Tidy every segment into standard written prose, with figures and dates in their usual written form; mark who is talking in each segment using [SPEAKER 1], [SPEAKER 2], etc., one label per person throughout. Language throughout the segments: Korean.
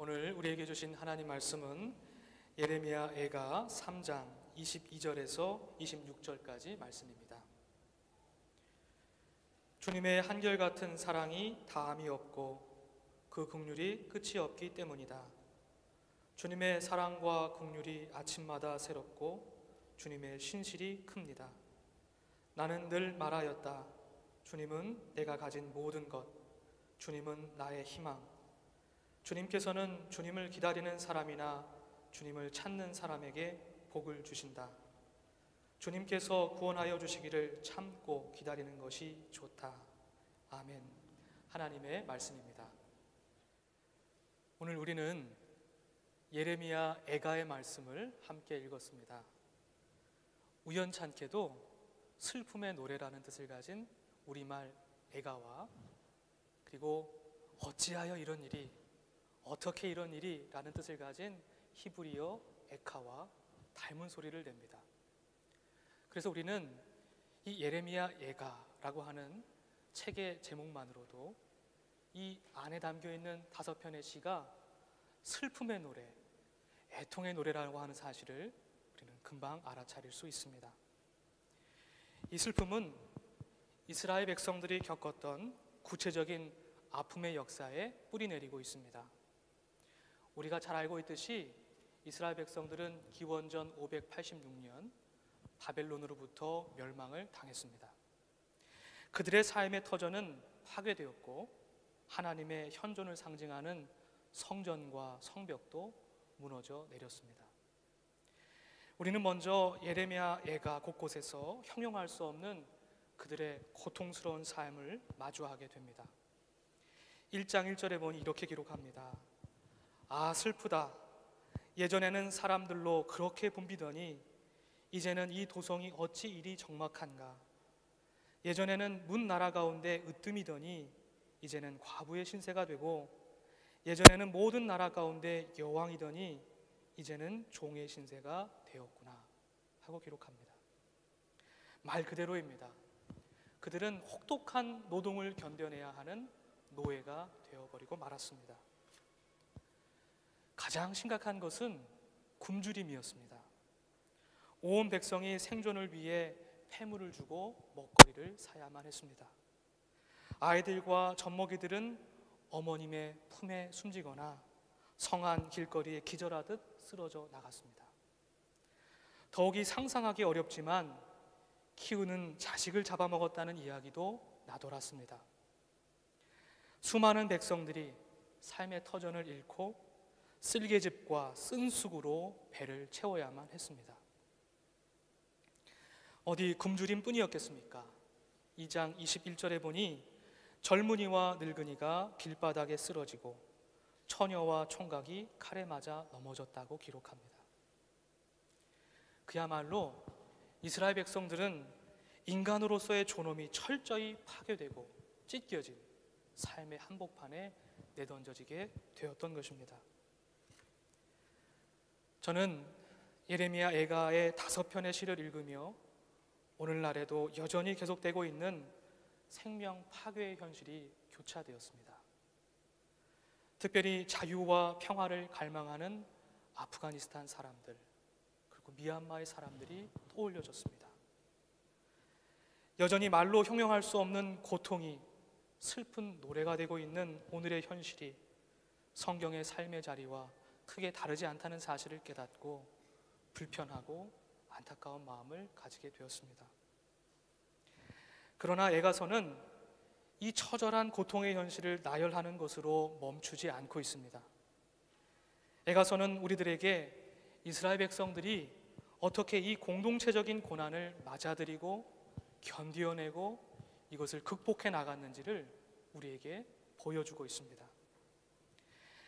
[SPEAKER 1] 오늘 우리에게 주신 하나님 말씀은 예레미야 애가 3장 22절에서 26절까지 말씀입니다. 주님의 한결같은 사랑이 다함이 없고 그 긍휼이 끝이 없기 때문이다. 주님의 사랑과 긍휼이 아침마다 새롭고 주님의 신실이 큽니다. 나는 늘 말하였다. 주님은 내가 가진 모든 것, 주님은 나의 희망. 주님께서는 주님을 기다리는 사람이나 주님을 찾는 사람에게 복을 주신다. 주님께서 구원하여 주시기를 참고 기다리는 것이 좋다. 아멘. 하나님의 말씀입니다. 오늘 우리는 예레미야 애가의 말씀을 함께 읽었습니다. 우연찮게도 슬픔의 노래라는 뜻을 가진 우리말 애가와 그리고 어찌하여 이런 일이, 어떻게 이런 일이 라는 뜻을 가진 히브리어 에카와 닮은 소리를 냅니다. 그래서 우리는 이 예레미야 애가라고 하는 책의 제목만으로도 이 안에 담겨있는 5편의 시가 슬픔의 노래, 애통의 노래라고 하는 사실을 우리는 금방 알아차릴 수 있습니다. 이 슬픔은 이스라엘 백성들이 겪었던 구체적인 아픔의 역사에 뿌리내리고 있습니다. 우리가 잘 알고 있듯이 이스라엘 백성들은 기원전 586년 바벨론으로부터 멸망을 당했습니다. 그들의 삶의 터전은 파괴되었고 하나님의 현존을 상징하는 성전과 성벽도 무너져 내렸습니다. 우리는 먼저 예레미야 애가 곳곳에서 형용할 수 없는 그들의 고통스러운 삶을 마주하게 됩니다. 1장 1절에 보니 이렇게 기록합니다. 아, 슬프다. 예전에는 사람들로 그렇게 붐비더니 이제는 이 도성이 어찌 이리 적막한가. 예전에는 문 나라 가운데 으뜸이더니 이제는 과부의 신세가 되고 예전에는 모든 나라 가운데 여왕이더니 이제는 종의 신세가 되었구나 하고 기록합니다. 말 그대로입니다. 그들은 혹독한 노동을 견뎌내야 하는 노예가 되어버리고 말았습니다. 가장 심각한 것은 굶주림이었습니다. 온 백성이 생존을 위해 폐물을 주고 먹거리를 사야만 했습니다. 아이들과 젖먹이들은 어머님의 품에 숨지거나 성한 길거리에 기절하듯 쓰러져 나갔습니다. 더욱이 상상하기 어렵지만 키우는 자식을 잡아먹었다는 이야기도 나돌았습니다. 수많은 백성들이 삶의 터전을 잃고 쓸개즙과 쓴쑥으로 배를 채워야만 했습니다. 어디 굶주림뿐이었겠습니까? 2장 21절에 보니 젊은이와 늙은이가 길바닥에 쓰러지고 처녀와 총각이 칼에 맞아 넘어졌다고 기록합니다. 그야말로 이스라엘 백성들은 인간으로서의 존엄이 철저히 파괴되고 찢겨진 삶의 한복판에 내던져지게 되었던 것입니다. 저는 예레미야 애가의 5편의 시를 읽으며 오늘날에도 여전히 계속되고 있는 생명 파괴의 현실이 교차되었습니다. 특별히 자유와 평화를 갈망하는 아프가니스탄 사람들, 그리고 미얀마의 사람들이 떠올려졌습니다. 여전히 말로 형용할 수 없는 고통이 슬픈 노래가 되고 있는 오늘의 현실이 성경의 삶의 자리와 크게 다르지 않다는 사실을 깨닫고 불편하고 안타까운 마음을 가지게 되었습니다. 그러나 애가서는 이 처절한 고통의 현실을 나열하는 것으로 멈추지 않고 있습니다. 애가서는 우리들에게 이스라엘 백성들이 어떻게 이 공동체적인 고난을 맞아들이고 견디어내고 이것을 극복해 나갔는지를 우리에게 보여주고 있습니다.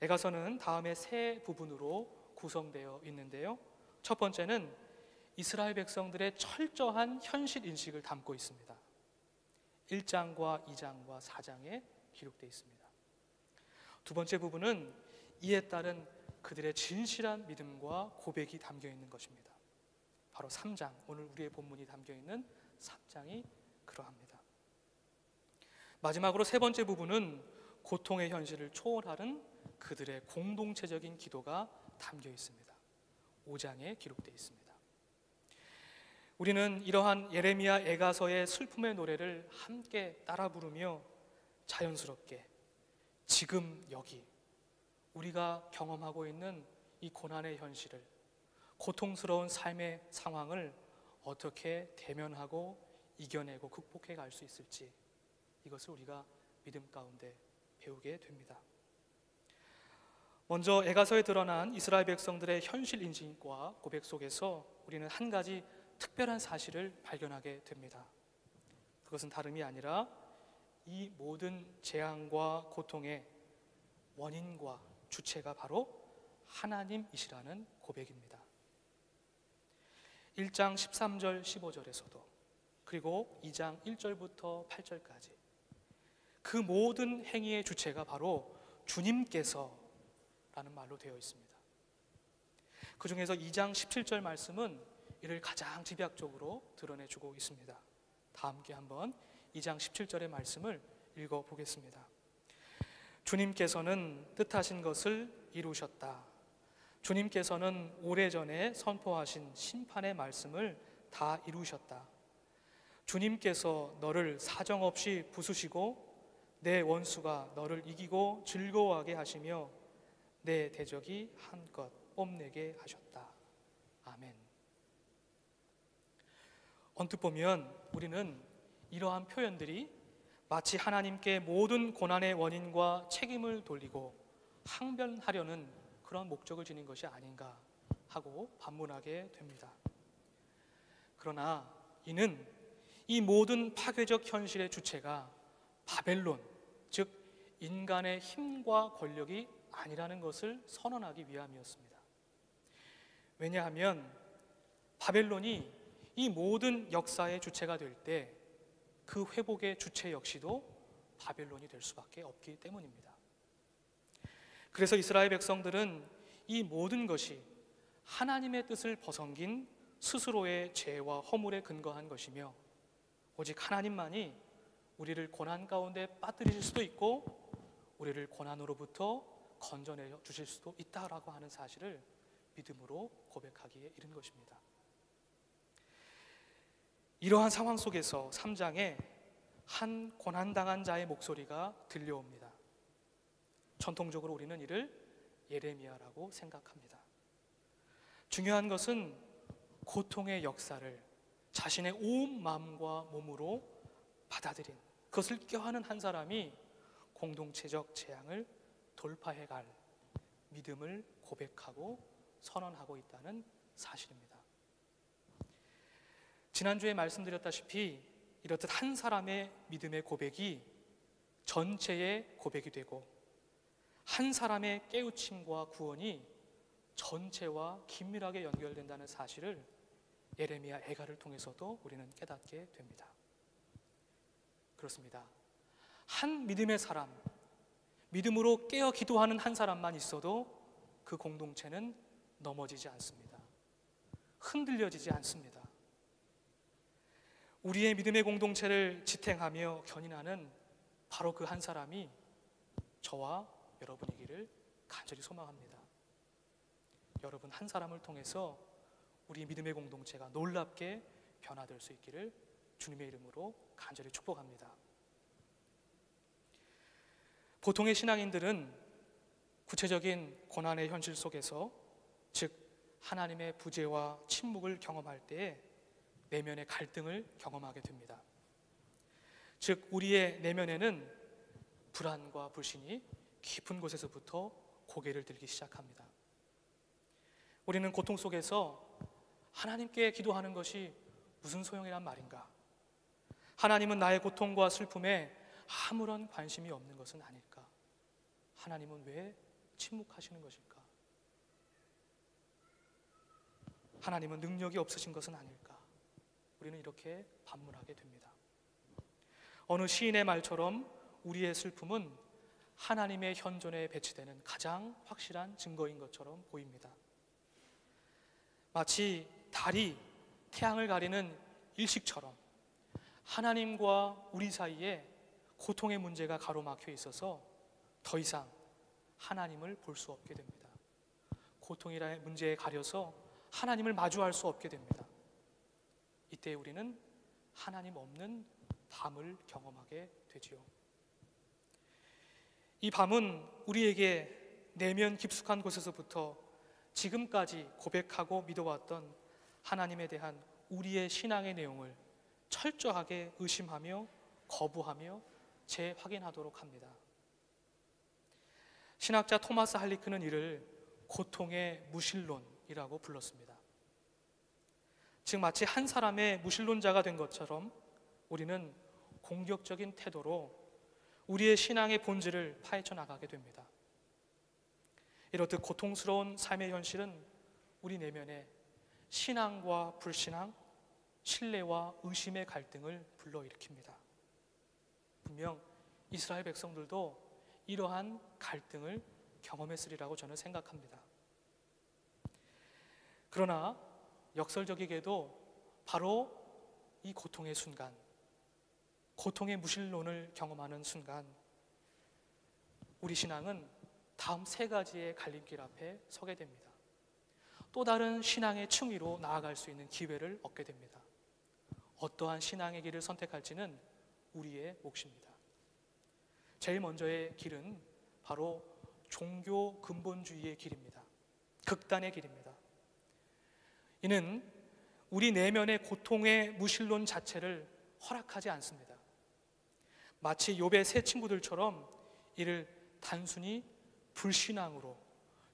[SPEAKER 1] 애가서는 다음에 3 부분으로 구성되어 있는데요. 첫 번째는 이스라엘 백성들의 철저한 현실 인식을 담고 있습니다. 1장과 2장과 4장에 기록되어 있습니다. 두 번째 부분은 이에 따른 그들의 진실한 믿음과 고백이 담겨 있는 것입니다. 바로 3장, 오늘 우리의 본문이 담겨 있는 3장이 그러합니다. 마지막으로 3번째 부분은 고통의 현실을 초월하는 그들의 공동체적인 기도가 담겨 있습니다. 5장에 기록되어 있습니다. 우리는 이러한 예레미야 애가서의 슬픔의 노래를 함께 따라 부르며 자연스럽게 지금 여기 우리가 경험하고 있는 이 고난의 현실을, 고통스러운 삶의 상황을 어떻게 대면하고 이겨내고 극복해 갈 수 있을지, 이것을 우리가 믿음 가운데 배우게 됩니다. 먼저 애가서에 드러난 이스라엘 백성들의 현실 인식과 고백 속에서 우리는 한 가지 특별한 사실을 발견하게 됩니다. 그것은 다름이 아니라 이 모든 재앙과 고통의 원인과 주체가 바로 하나님이시라는 고백입니다. 1장 13절 15절에서도, 그리고 2장 1절부터 8절까지 그 모든 행위의 주체가 바로 주님께서 라는 말로 되어 있습니다. 그 중에서 2장 17절 말씀은 이를 가장 집약적으로 드러내주고 있습니다. 다 함께 한번 2장 17절의 말씀을 읽어보겠습니다. 주님께서는 뜻하신 것을 이루셨다. 주님께서는 오래전에 선포하신 심판의 말씀을 다 이루셨다. 주님께서 너를 사정없이 부수시고 내 원수가 너를 이기고 즐거워하게 하시며 내 대적이 한껏 뽐내게 하셨다. 아멘. 언뜻 보면 우리는 이러한 표현들이 마치 하나님께 모든 고난의 원인과 책임을 돌리고 항변하려는 그런 목적을 지닌 것이 아닌가 하고 반문하게 됩니다. 그러나 이는 이 모든 파괴적 현실의 주체가 바벨론, 즉 인간의 힘과 권력이 아니라는 것을 선언하기 위함이었습니다. 왜냐하면 바벨론이 이 모든 역사의 주체가 될 때 그 회복의 주체 역시도 바벨론이 될 수밖에 없기 때문입니다. 그래서 이스라엘 백성들은 이 모든 것이 하나님의 뜻을 벗어긴 스스로의 죄와 허물에 근거한 것이며, 오직 하나님만이 우리를 고난 가운데 빠뜨리실 수도 있고 우리를 고난으로부터 건져내 주실 수도 있다라고 하는 사실을 믿음으로 고백하기에 이른 것입니다. 이러한 상황 속에서 3장에 한 고난당한 자의 목소리가 들려옵니다. 전통적으로 우리는 이를 예레미야라고 생각합니다. 중요한 것은 고통의 역사를 자신의 온 마음과 몸으로 받아들인, 그것을 껴안은 한 사람이 공동체적 재앙을 돌파해갈 믿음을 고백하고 선언하고 있다는 사실입니다. 지난주에 말씀드렸다시피 이렇듯 한 사람의 믿음의 고백이 전체의 고백이 되고, 한 사람의 깨우침과 구원이 전체와 긴밀하게 연결된다는 사실을 예레미야 애가를 통해서도 우리는 깨닫게 됩니다. 그렇습니다. 한 믿음의 사람, 믿음으로 깨어 기도하는 한 사람만 있어도 그 공동체는 넘어지지 않습니다. 흔들려지지 않습니다. 우리의 믿음의 공동체를 지탱하며 견인하는 바로 그 한 사람이 저와 여러분이기를 간절히 소망합니다. 여러분 한 사람을 통해서 우리 믿음의 공동체가 놀랍게 변화될 수 있기를 주님의 이름으로 간절히 축복합니다. 보통의 신앙인들은 구체적인 고난의 현실 속에서, 즉 하나님의 부재와 침묵을 경험할 때에 내면의 갈등을 경험하게 됩니다. 즉 우리의 내면에는 불안과 불신이 깊은 곳에서부터 고개를 들기 시작합니다. 우리는 고통 속에서 하나님께 기도하는 것이 무슨 소용이란 말인가? 하나님은 나의 고통과 슬픔에 아무런 관심이 없는 것은 아닐까? 하나님은 왜 침묵하시는 것일까? 하나님은 능력이 없으신 것은 아닐까? 우리는 이렇게 반문하게 됩니다. 어느 시인의 말처럼 우리의 슬픔은 하나님의 현존에 배치되는 가장 확실한 증거인 것처럼 보입니다. 마치 달이 태양을 가리는 일식처럼 하나님과 우리 사이에 고통의 문제가 가로막혀 있어서 더 이상 하나님을 볼 수 없게 됩니다. 고통이라는 문제에 가려서 하나님을 마주할 수 없게 됩니다. 이때 우리는 하나님 없는 밤을 경험하게 되지요. 이 밤은 우리에게 내면 깊숙한 곳에서부터 지금까지 고백하고 믿어왔던 하나님에 대한 우리의 신앙의 내용을 철저하게 의심하며 거부하며 재확인하도록 합니다. 신학자 토마스 할리크는 이를 고통의 무신론이라고 불렀습니다. 즉 마치 한 사람의 무신론자가 된 것처럼 우리는 공격적인 태도로 우리의 신앙의 본질을 파헤쳐 나가게 됩니다. 이렇듯 고통스러운 삶의 현실은 우리 내면에 신앙과 불신앙, 신뢰와 의심의 갈등을 불러일으킵니다. 분명 이스라엘 백성들도 이러한 갈등을 경험했으리라고 저는 생각합니다. 그러나 역설적이게도 바로 이 고통의 순간, 고통의 무신론을 경험하는 순간 우리 신앙은 다음 세 가지의 갈림길 앞에 서게 됩니다. 또 다른 신앙의 층위로 나아갈 수 있는 기회를 얻게 됩니다. 어떠한 신앙의 길을 선택할지는 우리의 몫입니다. 제일 먼저의 길은 바로 종교 근본주의의 길입니다. 극단의 길입니다. 이는 우리 내면의 고통의 무신론 자체를 허락하지 않습니다. 마치 욥의 세 친구들처럼 이를 단순히 불신앙으로,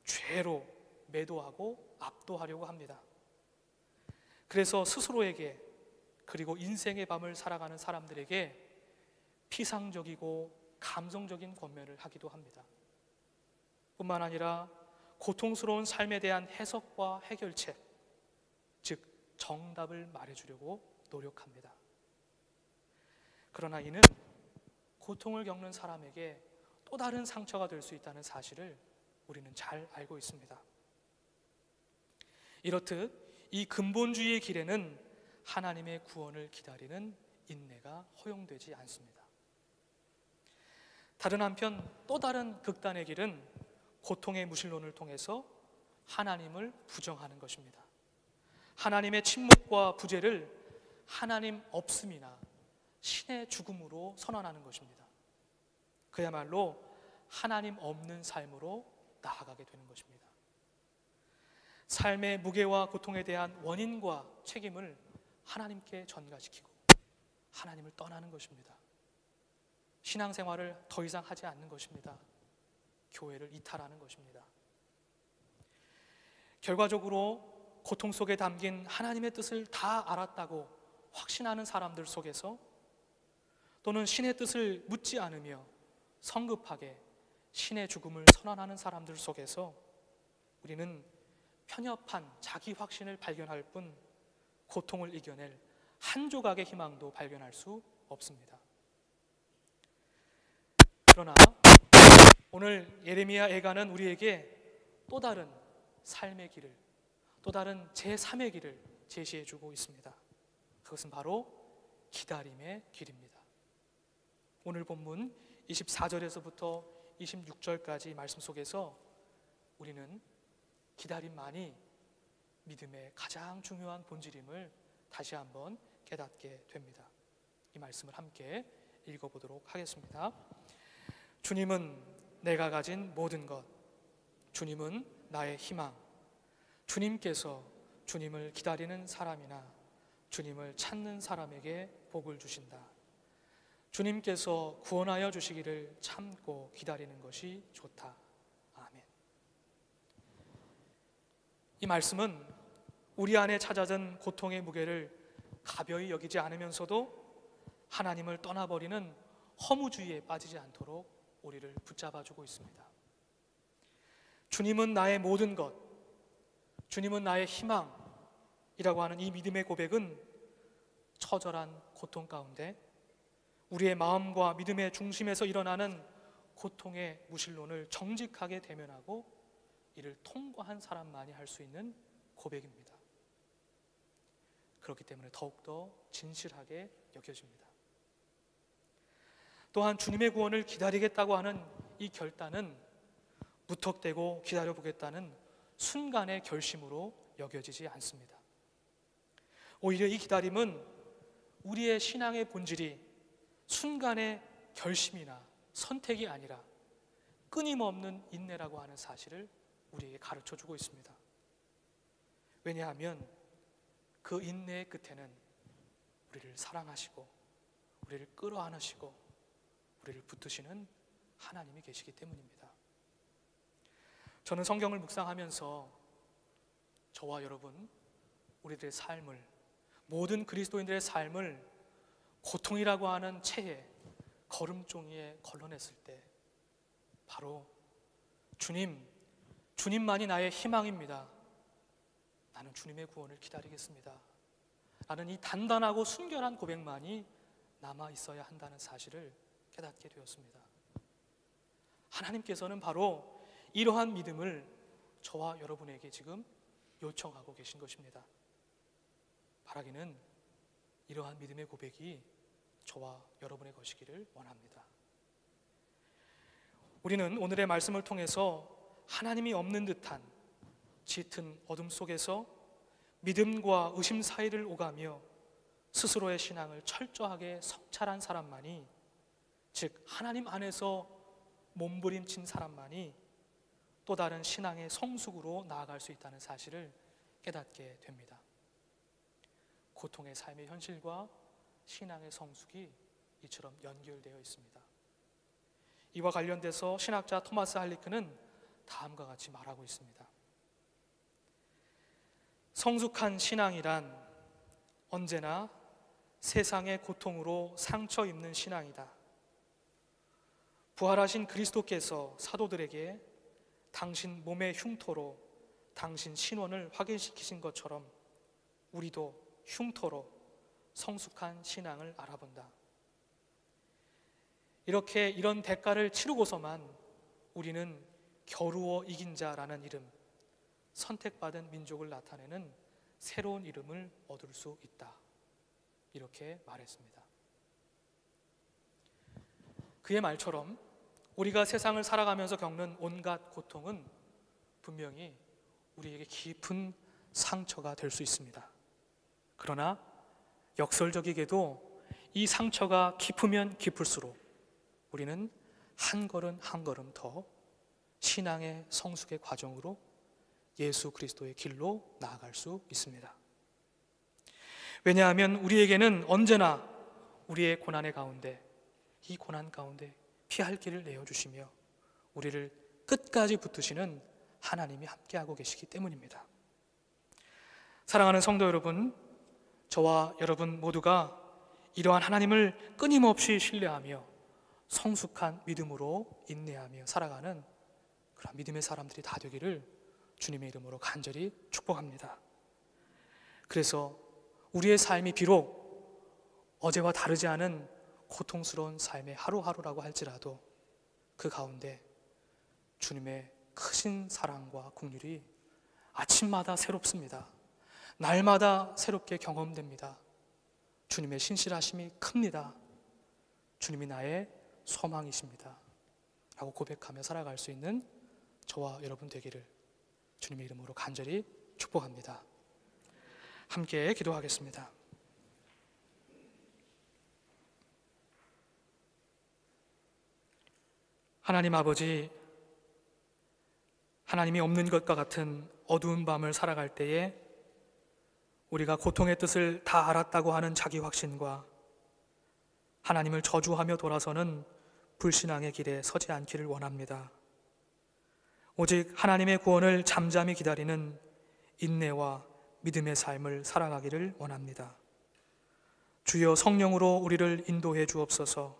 [SPEAKER 1] 죄로 매도하고 압도하려고 합니다. 그래서 스스로에게 그리고 인생의 밤을 살아가는 사람들에게 피상적이고 감성적인 권면을 하기도 합니다. 뿐만 아니라 고통스러운 삶에 대한 해석과 해결책, 즉 정답을 말해주려고 노력합니다. 그러나 이는 고통을 겪는 사람에게 또 다른 상처가 될 수 있다는 사실을 우리는 잘 알고 있습니다. 이렇듯 이 근본주의의 길에는 하나님의 구원을 기다리는 인내가 허용되지 않습니다. 다른 한편 또 다른 극단의 길은 고통의 무신론을 통해서 하나님을 부정하는 것입니다. 하나님의 침묵과 부재를 하나님 없음이나 신의 죽음으로 선언하는 것입니다. 그야말로 하나님 없는 삶으로 나아가게 되는 것입니다. 삶의 무게와 고통에 대한 원인과 책임을 하나님께 전가시키고 하나님을 떠나는 것입니다. 신앙생활을 더 이상 하지 않는 것입니다. 교회를 이탈하는 것입니다. 결과적으로 고통 속에 담긴 하나님의 뜻을 다 알았다고 확신하는 사람들 속에서 또는 신의 뜻을 묻지 않으며 성급하게 신의 죽음을 선언하는 사람들 속에서 우리는 편협한 자기 확신을 발견할 뿐 고통을 이겨낼 한 조각의 희망도 발견할 수 없습니다. 그러나 오늘 예레미야 애가는 우리에게 또 다른 삶의 길을, 또 다른 제3의 길을 제시해주고 있습니다. 그것은 바로 기다림의 길입니다. 오늘 본문 24절에서부터 26절까지 말씀 속에서 우리는 기다림만이 믿음의 가장 중요한 본질임을 다시 한번 깨닫게 됩니다. 이 말씀을 함께 읽어보도록 하겠습니다. 주님은 내가 가진 모든 것, 주님은 나의 희망, 주님께서 주님을 기다리는 사람이나 주님을 찾는 사람에게 복을 주신다. 주님께서 구원하여 주시기를 참고 기다리는 것이 좋다. 아멘. 이 말씀은 우리 안에 찾아든 고통의 무게를 가벼이 여기지 않으면서도 하나님을 떠나버리는 허무주의에 빠지지 않도록 우리를 붙잡아주고 있습니다. 주님은 나의 모든 것, 주님은 나의 희망이라고 하는 이 믿음의 고백은 처절한 고통 가운데 우리의 마음과 믿음의 중심에서 일어나는 고통의 무신론을 정직하게 대면하고 이를 통과한 사람만이 할 수 있는 고백입니다. 그렇기 때문에 더욱더 진실하게 여겨집니다. 또한 주님의 구원을 기다리겠다고 하는 이 결단은 무턱대고 기다려보겠다는 순간의 결심으로 여겨지지 않습니다. 오히려 이 기다림은 우리의 신앙의 본질이 순간의 결심이나 선택이 아니라 끊임없는 인내라고 하는 사실을 우리에게 가르쳐주고 있습니다. 왜냐하면 그 인내의 끝에는 우리를 사랑하시고 우리를 끌어안으시고 우리를 붙드시는 하나님이 계시기 때문입니다. 저는 성경을 묵상하면서 저와 여러분, 우리들의 삶을, 모든 그리스도인들의 삶을 고통이라고 하는 채에 걸음종이에 걸러냈을 때 바로 주님만이 나의 희망입니다. 나는 주님의 구원을 기다리겠습니다. 라는 이 단단하고 순결한 고백만이 남아 있어야 한다는 사실을 깨닫게 되었습니다. 하나님께서는 바로 이러한 믿음을 저와 여러분에게 지금 요청하고 계신 것입니다. 바라기는 이러한 믿음의 고백이 저와 여러분의 것이기를 원합니다. 우리는 오늘의 말씀을 통해서 하나님이 없는 듯한 짙은 어둠 속에서 믿음과 의심 사이를 오가며 스스로의 신앙을 철저하게 성찰한 사람만이, 즉 하나님 안에서 몸부림친 사람만이 또 다른 신앙의 성숙으로 나아갈 수 있다는 사실을 깨닫게 됩니다. 고통의 삶의 현실과 신앙의 성숙이 이처럼 연결되어 있습니다. 이와 관련돼서 신학자 토마스 할리크는 다음과 같이 말하고 있습니다. 성숙한 신앙이란 언제나 세상의 고통으로 상처 입는 신앙이다. 부활하신 그리스도께서 사도들에게 당신 몸의 흉터로 당신 신원을 확인시키신 것처럼 우리도 흉터로 성숙한 신앙을 알아본다. 이런 대가를 치르고서만 우리는 겨루어 이긴 자라는 이름, 선택받은 민족을 나타내는 새로운 이름을 얻을 수 있다. 이렇게 말했습니다. 그의 말처럼 우리가 세상을 살아가면서 겪는 온갖 고통은 분명히 우리에게 깊은 상처가 될 수 있습니다. 그러나 역설적이게도 이 상처가 깊으면 깊을수록 우리는 한 걸음 한 걸음 더 신앙의 성숙의 과정으로 예수 그리스도의 길로 나아갈 수 있습니다. 왜냐하면 우리에게는 언제나 우리의 고난의 가운데, 이 고난 가운데 피할 길을 내어주시며 우리를 끝까지 붙드시는 하나님이 함께하고 계시기 때문입니다. 사랑하는 성도 여러분, 저와 여러분 모두가 이러한 하나님을 끊임없이 신뢰하며 성숙한 믿음으로 인내하며 살아가는 그런 믿음의 사람들이 다 되기를 주님의 이름으로 간절히 축복합니다. 그래서 우리의 삶이 비록 어제와 다르지 않은 고통스러운 삶의 하루하루라고 할지라도 그 가운데 주님의 크신 사랑과 긍휼이 아침마다 새롭습니다. 날마다 새롭게 경험됩니다. 주님의 신실하심이 큽니다. 주님이 나의 소망이십니다. 라고 고백하며 살아갈 수 있는 저와 여러분 되기를 주님의 이름으로 간절히 축복합니다. 함께 기도하겠습니다. 하나님 아버지, 하나님이 없는 것과 같은 어두운 밤을 살아갈 때에 우리가 고통의 뜻을 다 알았다고 하는 자기 확신과 하나님을 저주하며 돌아서는 불신앙의 길에 서지 않기를 원합니다. 오직 하나님의 구원을 잠잠히 기다리는 인내와 믿음의 삶을 살아가기를 원합니다. 주여 성령으로 우리를 인도해 주옵소서.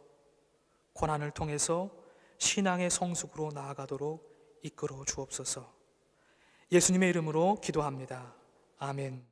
[SPEAKER 1] 고난을 통해서 신앙의 성숙으로 나아가도록 이끌어 주옵소서. 예수님의 이름으로 기도합니다. 아멘.